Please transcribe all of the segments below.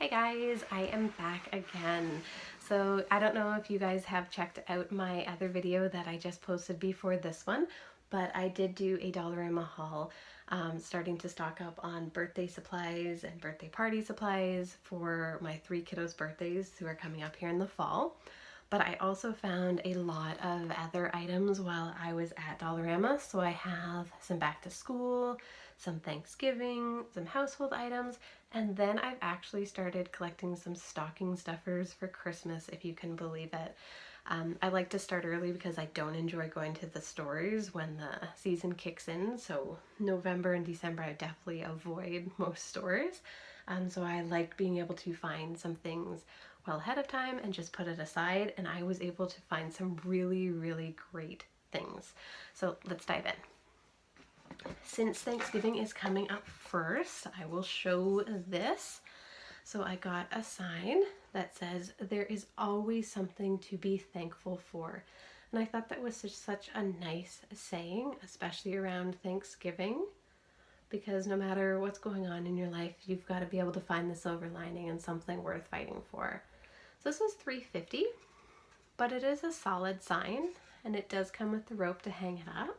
Hi guys, I am back again. So I don't know if you guys have checked out my other video that I just posted before this one, but I did do a Dollarama haul, starting to stock up on birthday supplies and birthday party supplies for my 3 kiddos' birthdays who are coming up here in the fall. But I also found a lot of other items while I was at Dollarama. So I have some back to school, some Thanksgiving, some household items, and then I've actually started collecting some stocking stuffers for Christmas, if you can believe it. I like to start early because I don't enjoy going to the stores when the season kicks in. So November and December I definitely avoid most stores. So I like being able to find some things well ahead of time and just put it aside, and I was able to find some really great things. So let's dive in. Since Thanksgiving is coming up first, I will show this. So I got a sign that says there is always something to be thankful for. And I thought that was such a nice saying, especially around Thanksgiving, because no matter what's going on in your life, you've got to be able to find the silver lining and something worth fighting for. So this was $3.50, but it is a solid sign, and it does come with the rope to hang it up.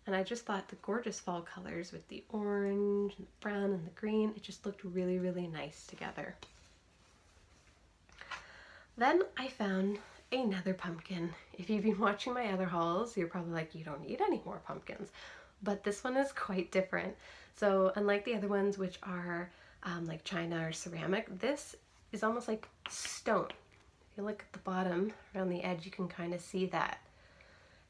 And I just thought the gorgeous fall colors with the orange and the brown and the green, it just looked really nice together. Then I found another pumpkin. If you've been watching my other hauls, you're probably like, you don't need any more pumpkins. But this one is quite different. So unlike the other ones, which are like china or ceramic, this is almost like stone. If you look at the bottom around the edge, you can kind of see that.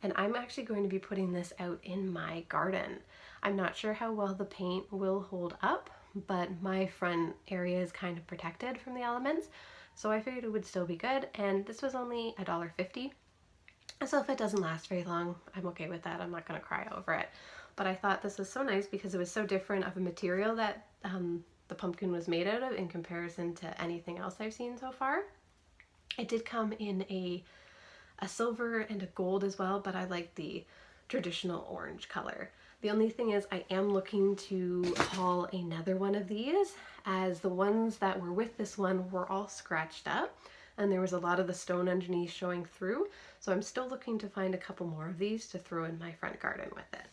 And I'm actually going to be putting this out in my garden. I'm not sure how well the paint will hold up, but my front area is kind of protected from the elements, so I figured it would still be good. And this was only $1.50. So if it doesn't last very long, I'm okay with that. I'm not going to cry over it. But I thought this was so nice because it was so different of a material that the pumpkin was made out of in comparison to anything else I've seen so far. It did come in a silver and a gold as well, but I like the traditional orange color. The only thing is I am looking to haul another one of these, as the ones that were with this one were all scratched up and there was a lot of the stone underneath showing through. So I'm still looking to find a couple more of these to throw in my front garden with it.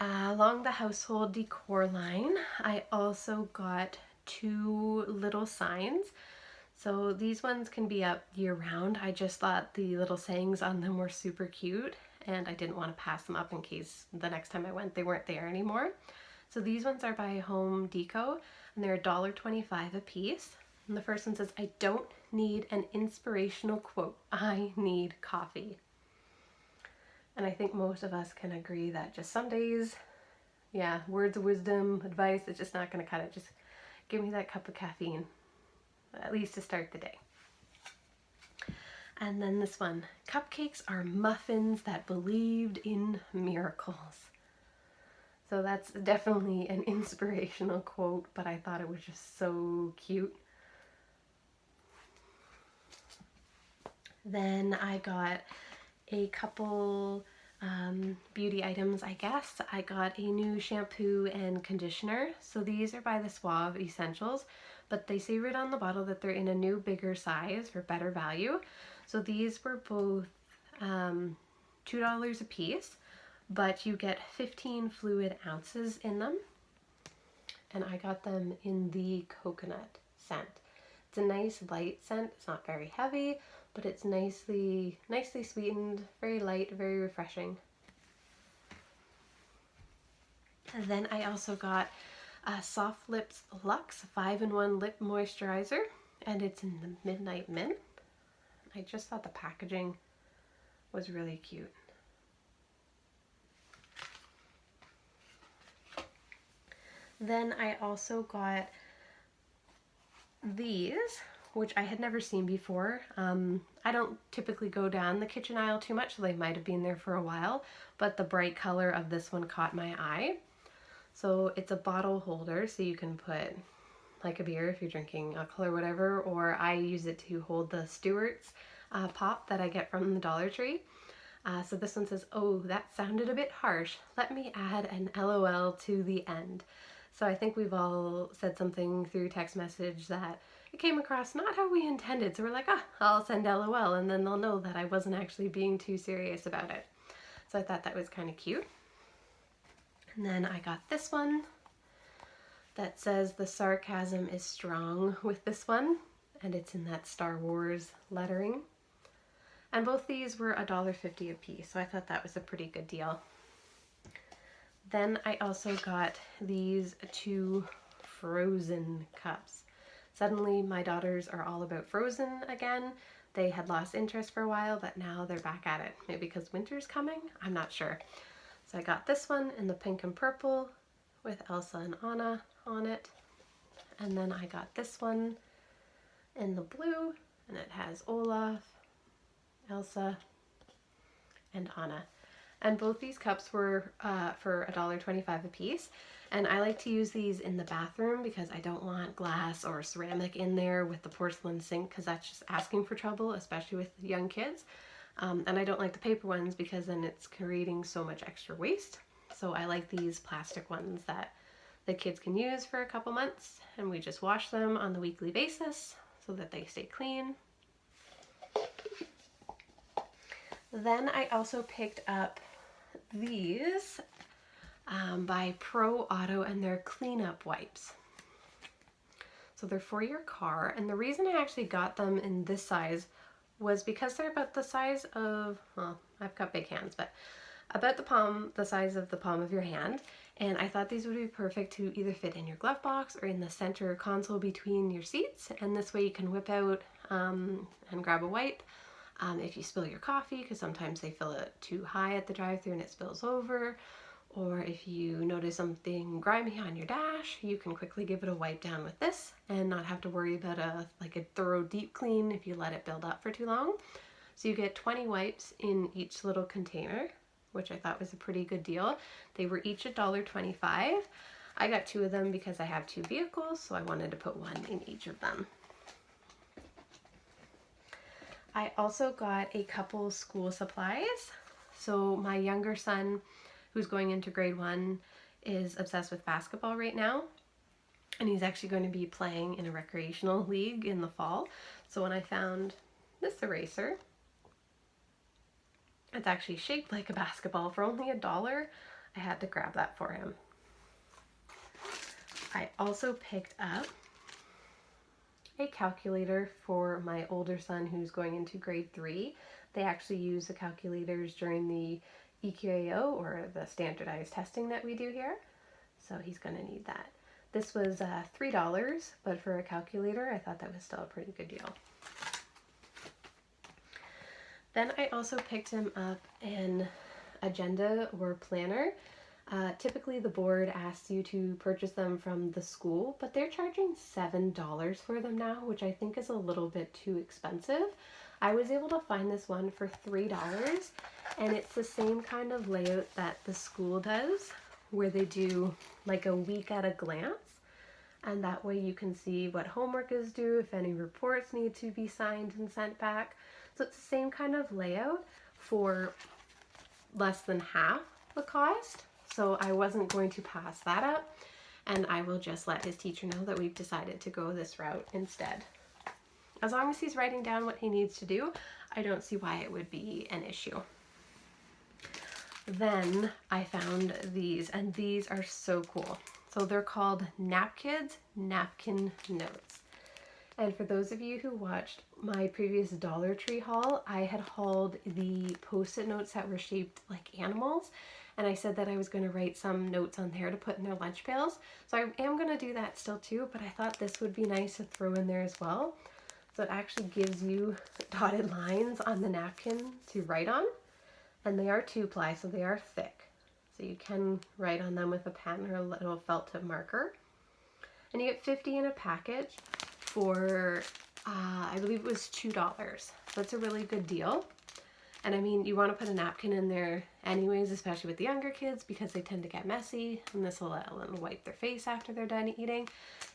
Along the household decor line, I also got 2 little signs. So these ones can be up year-round. I just thought the little sayings on them were super cute, and I didn't want to pass them up in case the next time I went they weren't there anymore. So these ones are by Home Deco, and they're $1.25 a piece. And the first one says, "I don't need an inspirational quote, I need coffee." And I think most of us can agree that just some days, yeah, words of wisdom, advice, it's just not going to cut it. Just give me that cup of caffeine, at least to start the day. And then this one, "Cupcakes are muffins that believed in miracles." So that's definitely an inspirational quote, but I thought it was just so cute. Then I got a couple beauty items, I guess. I got a new shampoo and conditioner. So these are by the Suave Essentials, but they say right on the bottle that they're in a new bigger size for better value. So these were both $2 a piece, but you get 15 fluid ounces in them. And I got them in the coconut scent. It's a nice light scent. It's not very heavy, but it's nicely sweetened, very light, very refreshing. And then I also got a Soft Lips Luxe 5-in-1 Lip Moisturizer, and it's in the Midnight Mint. I just thought the packaging was really cute. Then I also got these, which I had never seen before. I don't typically go down the kitchen aisle too much, so they might have been there for a while, but the bright color of this one caught my eye. So it's a bottle holder, so you can put like a beer if you're drinking alcohol or whatever, or I use it to hold the Stewart's pop that I get from the Dollar Tree. So this one says, "Oh, that sounded a bit harsh. Let me add an LOL to the end." So I think we've all said something through text message that it came across not how we intended. So we're like, I'll send LOL, and then they'll know that I wasn't actually being too serious about it. So I thought that was kind of cute. And then I got this one that says the sarcasm is strong with this one, and it's in that Star Wars lettering. And both these were $1.50 a piece, so I thought that was a pretty good deal. Then I also got these 2 Frozen cups. Suddenly my daughters are all about Frozen again. They had lost interest for a while, but now they're back at it. Maybe because winter's coming? I'm not sure. So I got this one in the pink and purple with Elsa and Anna on it. And then I got this one in the blue, and it has Olaf, Elsa, and Anna. And both these cups were for $1.25 a piece. And I like to use these in the bathroom because I don't want glass or ceramic in there with the porcelain sink, because that's just asking for trouble, especially with young kids. And I don't like the paper ones because then it's creating so much extra waste. So I like these plastic ones that the kids can use for a couple months, and we just wash them on the weekly basis so that they stay clean. Then I also picked up these by Pro Auto, and they're cleanup wipes. So they're for your car, and the reason I actually got them in this size was because they're about the size of, well, I've got big hands, but about the size of the palm of your hand. And I thought these would be perfect to either fit in your glove box or in the center console between your seats. And this way you can whip out and grab a wipe if you spill your coffee, because sometimes they fill it too high at the drive-thru and it spills over. Or if you notice something grimy on your dash, you can quickly give it a wipe down with this and not have to worry about a thorough deep clean if you let it build up for too long. So you get 20 wipes in each little container, which I thought was a pretty good deal. They were each $1.25. I got 2 of them because I have 2 vehicles, so I wanted to put 1 in each of them. I also got a couple school supplies. So my younger son, who's going into grade 1, is obsessed with basketball right now. And he's actually going to be playing in a recreational league in the fall. So when I found this eraser, it's actually shaped like a basketball for only $1. I had to grab that for him. I also picked up a calculator for my older son who's going into grade 3. They actually use the calculators during the EQAO, or the standardized testing that we do here. So he's going to need that. This was $3, but for a calculator, I thought that was still a pretty good deal. Then I also picked him up an agenda or planner. Typically the board asks you to purchase them from the school, but they're charging $7 for them now, which I think is a little bit too expensive. I was able to find this one for $3, and it's the same kind of layout that the school does, where they do like a week at a glance, and that way you can see what homework is due, if any reports need to be signed and sent back. So it's the same kind of layout for less than half the cost. So I wasn't going to pass that up, and I will just let his teacher know that we've decided to go this route instead. As long as he's writing down what he needs to do, I don't see why it would be an issue. Then I found these, and these are so cool. So they're called Napkin Notes. And for those of you who watched my previous Dollar Tree haul, I had hauled the Post-it notes that were shaped like animals. And I said that I was going to write some notes on there to put in their lunch pails. So I am going to do that still too, but I thought this would be nice to throw in there as well. So it actually gives you dotted lines on the napkin to write on. And they are 2-ply, so they are thick. So you can write on them with a pen or a little felt tip marker. And you get 50 in a package for, I believe it was $2. So it's a really good deal. And I mean, you want to put a napkin in there anyways, especially with the younger kids, because they tend to get messy, and this will let them wipe their face after they're done eating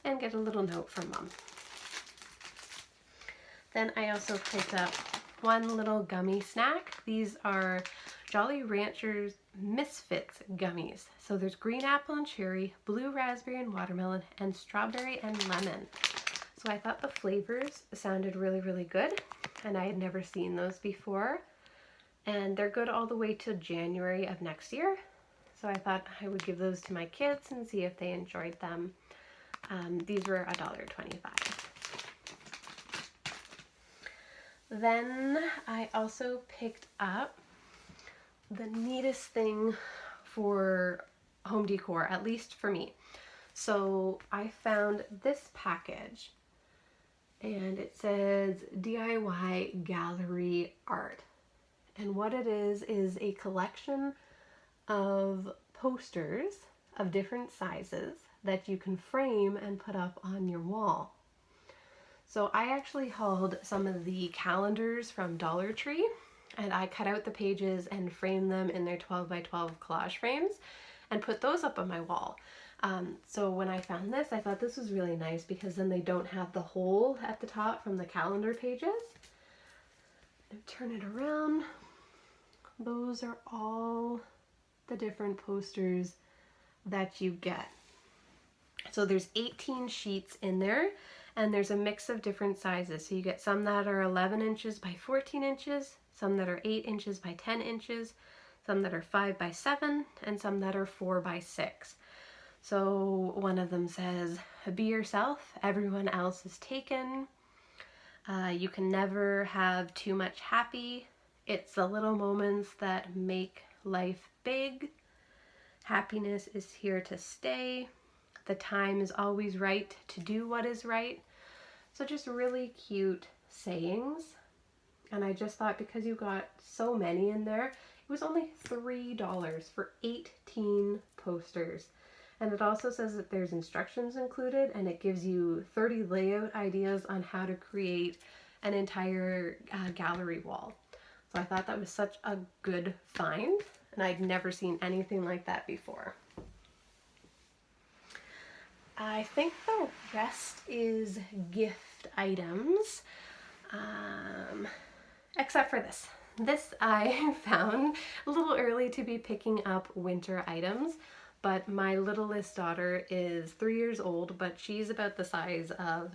and get a little note from mom. Then I also picked up one little gummy snack. These are Jolly Ranchers Misfits gummies. So there's green apple and cherry, blue raspberry and watermelon, and strawberry and lemon. So I thought the flavors sounded really, really good, and I had never seen those before. And they're good all the way till January of next year. So I thought I would give those to my kids and see if they enjoyed them. These were $1.25. Then I also picked up the neatest thing for home decor, at least for me. So I found this package and it says DIY gallery art. And what it is a collection of posters of different sizes that you can frame and put up on your wall. So I actually hauled some of the calendars from Dollar Tree, and I cut out the pages and framed them in their 12 by 12 collage frames and put those up on my wall. So when I found this, I thought this was really nice because then they don't have the hole at the top from the calendar pages. Turn it around. Those are all the different posters that you get. So there's 18 sheets in there, and there's a mix of different sizes. So you get some that are 11 inches by 14 inches, some that are 8 inches by 10 inches, some that are 5 by 7, and some that are 4 by 6. So one of them says, be yourself, everyone else is taken. You can never have too much happy. It's the little moments that make life big. Happiness is here to stay. The time is always right to do what is right. So just really cute sayings. And I just thought because you got so many in there, it was only $3 for 18 posters. And it also says that there's instructions included, and it gives you 30 layout ideas on how to create an entire gallery wall. So I thought that was such a good find, and I'd never seen anything like that before. I think the rest is gift items, except for this. This I found a little early to be picking up winter items, but my littlest daughter is 3 years old, but she's about the size of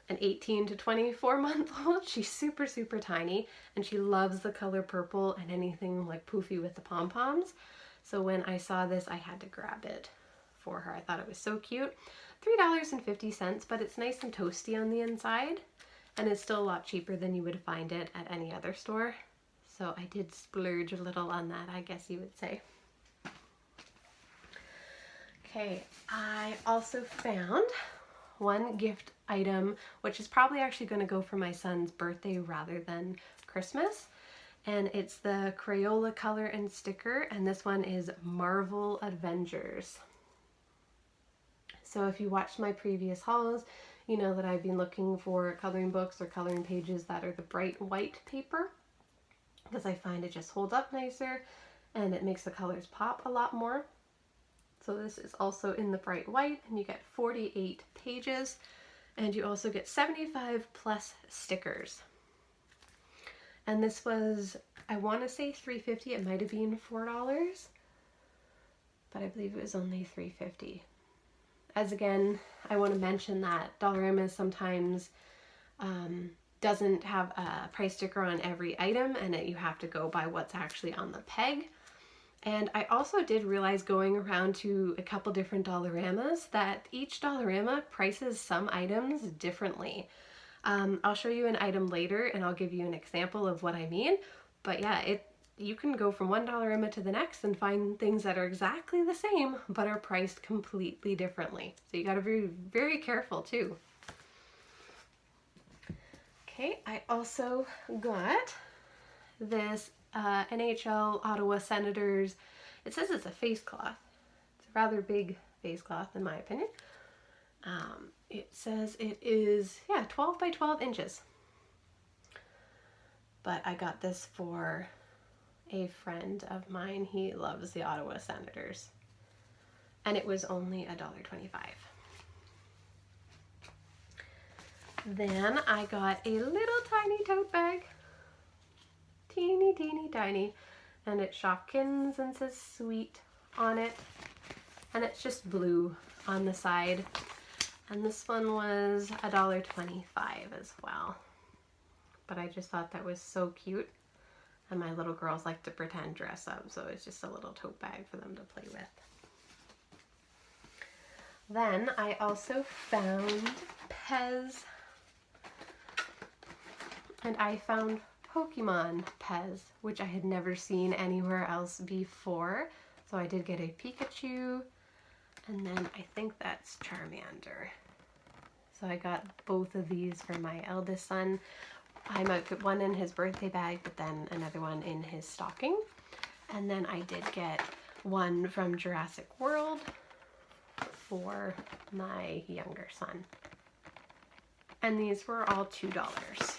an 18 to 24 month old. She's super, super tiny, and she loves the color purple and anything like poofy with the pom-poms. So when I saw this, I had to grab it for her. I thought it was so cute. $3.50, but it's nice and toasty on the inside, and it's still a lot cheaper than you would find it at any other store. So I did splurge a little on that, I guess you would say. Okay, I also found one gift item, which is probably actually going to go for my son's birthday rather than Christmas. And it's the Crayola color and sticker, and this one is Marvel Avengers. So if you watched my previous hauls, you know that I've been looking for coloring books or coloring pages that are the bright white paper, because I find it just holds up nicer and it makes the colors pop a lot more. So this is also in the bright white, and you get 48 pages, and you also get 75 plus stickers. And this was, I want to say $3.50, it might have been $4, but I believe it was only $3.50. As again, I want to mention that Dollarama sometimes doesn't have a price sticker on every item, and you have to go by what's actually on the peg. And I also did realize going around to a couple different Dollaramas that each Dollarama prices some items differently. I'll show you an item later and I'll give you an example of what I mean. But yeah, you can go from one Dollarama to the next and find things that are exactly the same but are priced completely differently. So you gotta be very careful too. Okay, I also got this NHL Ottawa Senators. It says it's a face cloth. It's a rather big face cloth in my opinion. It says it is, 12 by 12 inches. But I got this for a friend of mine. He loves the Ottawa Senators. And it was only $1.25. Then I got a little tiny tote bag. teeny tiny, and it Shopkins and says sweet on it, and it's just blue on the side. And this one was $1.25 as well. But I just thought that was so cute. And my little girls like to pretend dress up, so it's just a little tote bag for them to play with. Then I also found Pez. And I found Pokemon Pez, which I had never seen anywhere else before. So I did get a Pikachu, and then I think that's Charmander. So I got both of these for my eldest son. I might put one in his birthday bag, but then another one in his stocking. And then I did get one from Jurassic World for my younger son. And these were all $2.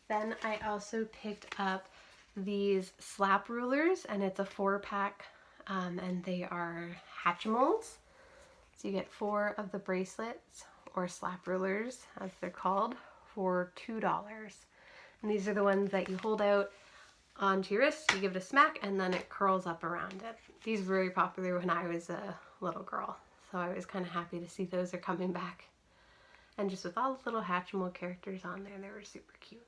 Then I also picked up these slap rulers, and it's a 4-pack, and they are Hatchimals. So you get 4 of the bracelets, or slap rulers as they're called, for $2. And these are the ones that you hold out onto your wrist, you give it a smack, and then it curls up around it. These were very popular when I was a little girl, so I was kind of happy to see those are coming back. And just with all the little Hatchimal characters on there, they were super cute.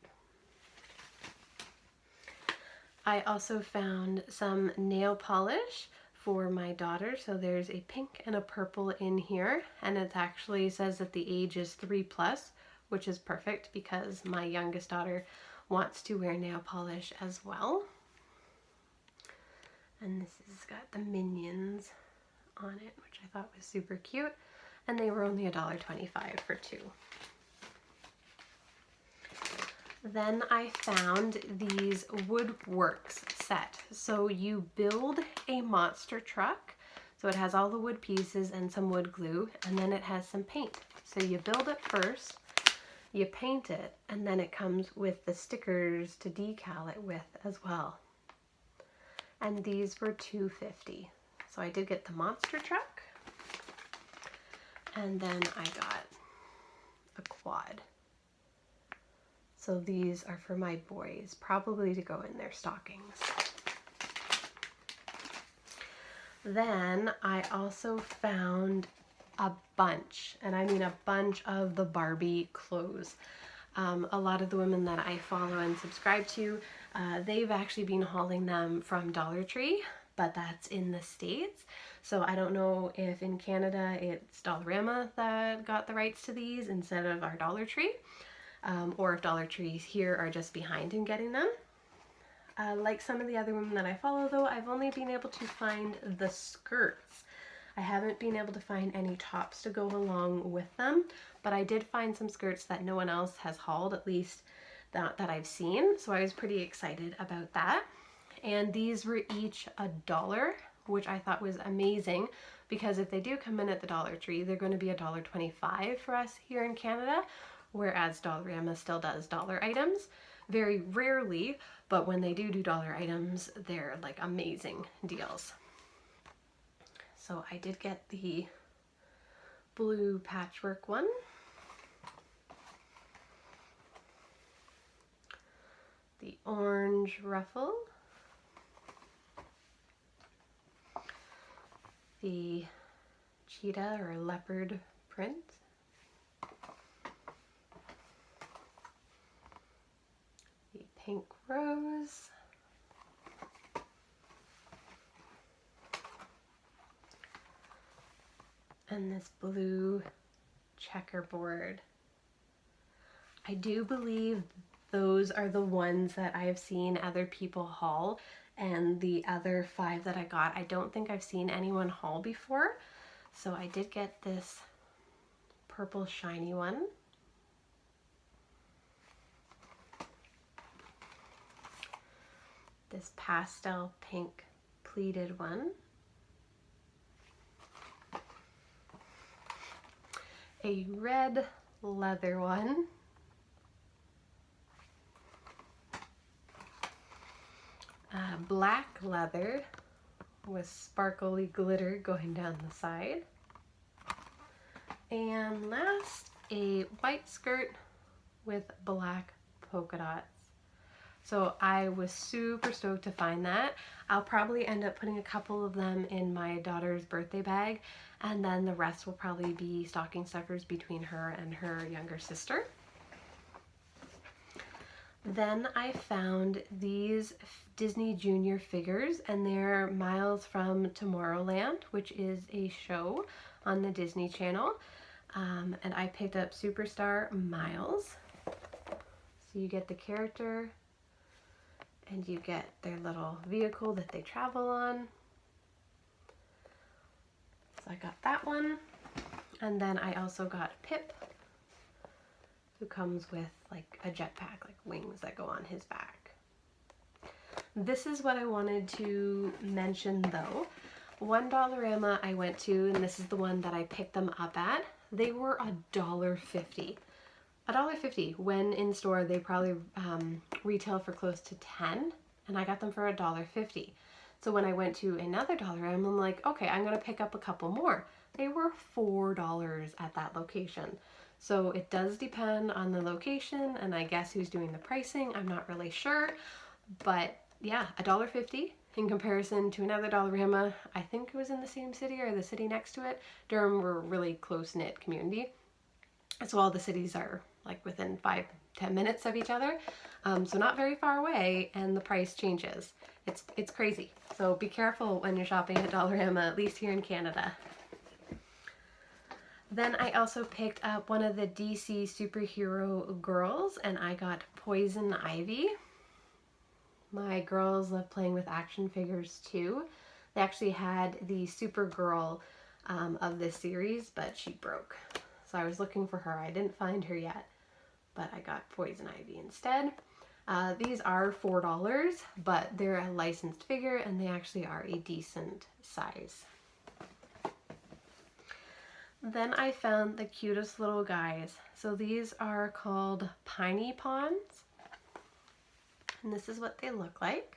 I also found some nail polish for my daughter. So there's a pink and a purple in here, and it actually says that the age is 3+, which is perfect because my youngest daughter wants to wear nail polish as well. And this has got the Minions on it, which I thought was super cute, and they were only $1.25 for 2. Then I found these Woodworks set. So you build a monster truck. So it has all the wood pieces and some wood glue, and then it has some paint. So you build it first, you paint it, and then it comes with the stickers to decal it with as well. And these were $2.50. So I did get the monster truck, and then I got a quad. So these are for my boys, probably to go in their stockings. Then I also found a bunch, and I mean a bunch of the Barbie clothes. A lot of the women that I follow and subscribe to, they've actually been hauling them from Dollar Tree, but that's in the States. So I don't know if in Canada it's Dollarama that got the rights to these instead of our Dollar Tree. Or if Dollar Trees here are just behind in getting them. Like some of the other women that I follow though, I've only been able to find the skirts. I haven't been able to find any tops to go along with them, but I did find some skirts that no one else has hauled, at least that I've seen, so I was pretty excited about that. And these were each $1, which I thought was amazing, because if they do come in at the Dollar Tree, they're going to be $1.25 for us here in Canada, whereas Dollarama still does dollar items. Very rarely, but when they do dollar items, they're like amazing deals. So I did get the blue patchwork one. The orange ruffle. The cheetah or leopard print. Pink rose, and this blue checkerboard. I do believe those are the ones that I have seen other people haul, and the other 5 that I got, I don't think I've seen anyone haul before. So I did get this purple shiny one. This pastel pink pleated one, a red leather one, black leather with sparkly glitter going down the side, and last a white skirt with black polka dots. So I was super stoked to find that. I'll probably end up putting a couple of them in my daughter's birthday bag, and then the rest will probably be stocking stuffers between her and her younger sister. Then I found these Disney Junior figures, and they're Miles from Tomorrowland, which is a show on the Disney Channel. And I picked up Superstar Miles. So you get the character, and you get their little vehicle that they travel on. So I got that one. And then I also got Pip, who comes with like a jetpack, like wings that go on his back. This is what I wanted to mention though. One Dollarama I went to, and this is the one that I picked them up at, they were $1.50. $1.50. When in store, they probably retail for close to 10, and I got them for $1.50. So when I went to another Dollarama, I'm like, okay, I'm gonna pick up a couple more. They were $4 at that location. So it does depend on the location, and I guess who's doing the pricing, I'm not really sure. But yeah, $1.50 in comparison to another Dollarama. I think it was in the same city or the city next to it. Durham, we're a really close-knit community. So all the cities are like within 5-10 minutes of each other. So not very far away, and the price changes. It's crazy. So be careful when you're shopping at Dollarama, at least here in Canada. Then I also picked up one of the DC superhero girls, and I got Poison Ivy. My girls love playing with action figures too. They actually had the Supergirl of this series, but she broke. So I was looking for her. I didn't find her yet, but I got Poison Ivy instead. These are $4, but they're a licensed figure, and they actually are a decent size. Then I found the cutest little guys. So these are called Pineypons, and this is what they look like.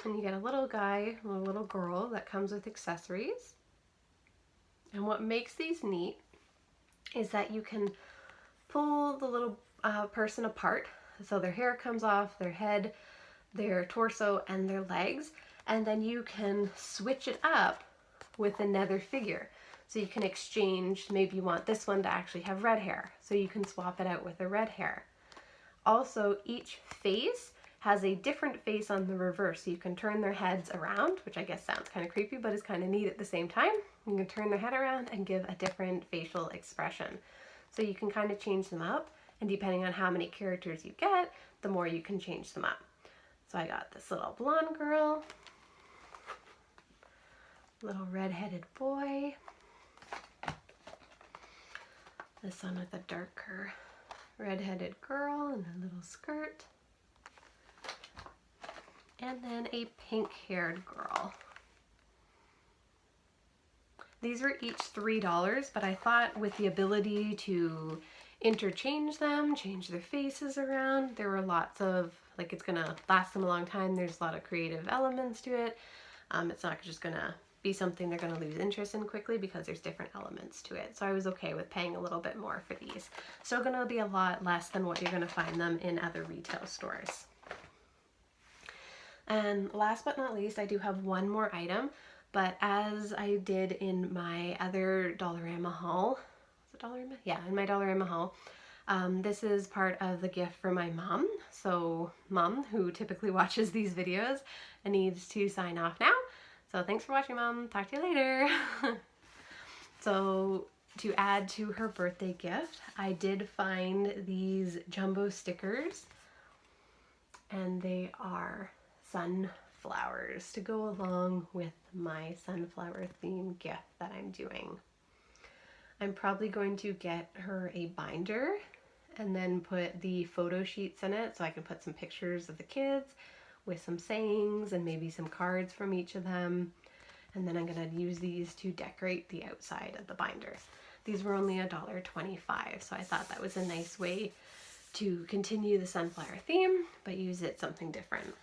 And you get a little guy and a little girl that comes with accessories. And what makes these neat is that you can pull the little person apart. So their hair comes off, their head, their torso, and their legs. And then you can switch it up with another figure. So you can exchange, maybe you want this one to actually have red hair, so you can swap it out with a red hair. Also, each face has a different face on the reverse, so you can turn their heads around, which I guess sounds kind of creepy, but is kind of neat at the same time. You can turn their head around and give a different facial expression. So you can kind of change them up, and depending on how many characters you get, the more you can change them up. So I got this little blonde girl, little red-headed boy, this one with a darker red-headed girl and a little skirt, and then a pink-haired girl. These were each $3, but I thought with the ability to interchange them, change their faces around, there were lots of, like, it's gonna last them a long time. There's a lot of creative elements to it. It's not just gonna be something they're gonna lose interest in quickly because there's different elements to it. So I was okay with paying a little bit more for these. Still gonna be a lot less than what you're gonna find them in other retail stores. And last but not least, I do have one more item, but as I did in my other Dollarama haul, was it Dollarama? Yeah, in my Dollarama haul, this is part of the gift for my mom. So mom, who typically watches these videos, needs to sign off now. So thanks for watching, Mom. Talk to you later. So to add to her birthday gift, I did find these jumbo stickers, and they are sunflowers to go along with my sunflower theme gift that I'm doing. I'm probably going to get her a binder and then put the photo sheets in it so I can put some pictures of the kids with some sayings and maybe some cards from each of them. And then I'm going to use these to decorate the outside of the binder. These were only $1.25, so I thought that was a nice way to continue the sunflower theme, but use it something different.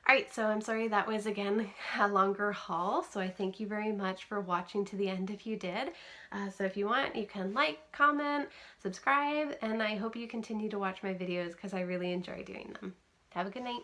Alright, so I'm sorry that was again a longer haul, so I thank you very much for watching to the end if you did. So if you want, you can like, comment, subscribe, and I hope you continue to watch my videos because I really enjoy doing them. Have a good night.